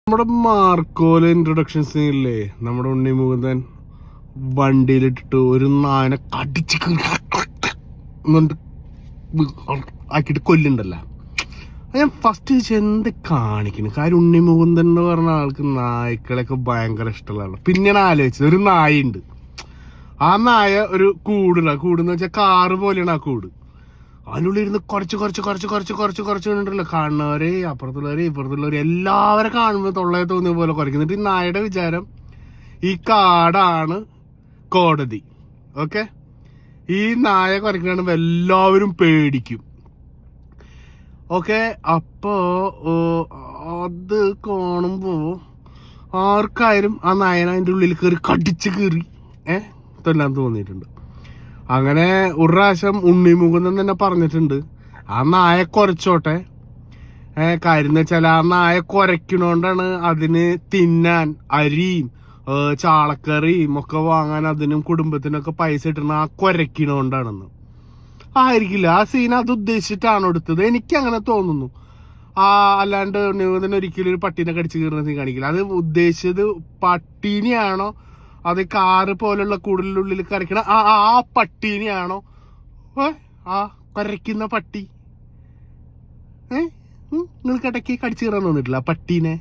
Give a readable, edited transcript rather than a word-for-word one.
നമ്മുടെ മാർക്കോല ഇൻട്രൊഡക്ഷൻ സീനില്ലേ, നമ്മുടെ ഉണ്ണി മുകുന്ദൻ വണ്ടിയിലിട്ടിട്ട് ഒരു നായനെ കടിച്ച് ആക്കിയിട്ട് കൊല്ലുണ്ടല്ലോ. ഞാൻ ഫസ്റ്റ് എന്ത് കാണിക്കുന്നു. കാര്യം ഉണ്ണി മുകുന്ദൻ എന്ന് പറഞ്ഞ ആൾക്ക് നായ്ക്കളെയൊക്കെ ഭയങ്കര ഇഷ്ടമുള്ളതാണ്. പിന്നെ ഞാൻ ആലോചിച്ചത്, ഒരു നായുണ്ട്. ആ നായ ഒരു കൂടെന്ന് വെച്ചാൽ കാറ് പോലെയാണ് ആ കൂട്. അതിനുള്ളിൽ ഇരുന്ന് കുറച്ച് കണ്ടിട്ടില്ല. കാണുന്നവരെ, അപ്പുറത്തുള്ളവരെ, ഇപ്പുറത്തുള്ളവരെ എല്ലാവരും കാണുമ്പോൾ തൊള്ളയെ തോന്നിയ പോലെ കുറയ്ക്കുന്നിട്ട് ഈ നായയുടെ വിചാരം ഈ കാടാണ് കോടതി. ഓക്കെ, ഈ നായ കുറയ്ക്കണ എല്ലാവരും പേടിക്കും. ഓക്കെ, അപ്പോ അത് കാണുമ്പോ ആർക്കായാലും ആ നായന അതിൻ്റെ ഉള്ളിൽ കയറി കടിച്ച് കീറി ഇതെല്ലാം തോന്നിയിട്ടുണ്ട്. അങ്ങനെ ഒരു പ്രാവശ്യം ഉണ്ണി മുകുന്ദൻ തന്നെ പറഞ്ഞിട്ടുണ്ട്, ആ നായ കുറച്ചോട്ടെ. കാര്യം എന്ന് വെച്ചാൽ ആ നായ കുറയ്ക്കണോണ്ടാണ് അതിന് തിന്നാൻ അരിയും ചാളക്കറിയും ഒക്കെ വാങ്ങാൻ അതിനും കുടുംബത്തിനൊക്കെ പൈസ കിട്ടണ ആ കുറയ്ക്കണോണ്ടാണെന്ന്. ആയിരിക്കില്ല, ആ സീൻ അത് ഉദ്ദേശിച്ചിട്ടാണ് എടുത്തത്, എനിക്ക് അങ്ങനെ തോന്നുന്നു. അല്ലാണ്ട് ഉണ്ണി മുകുന്ദൻ ഒരിക്കലും ഒരു പട്ടീനെ കടിച്ചു കീറുന്ന സീൻ കാണിക്കില്ല. അത് ഉദ്ദേശിച്ചത് പട്ടീനെയാണോ, അത് കാറ് പോലുള്ള കൂടുതലുള്ളിൽ കരയ്ക്കണ ആ പട്ടീനെയാണോ, ആ കരയ്ക്കുന്ന പട്ടി നിങ്ങൾക്ക് ഇടയ്ക്ക് കടിച്ചു കയറാൻ തോന്നിട്ടില്ല പട്ടീനെ?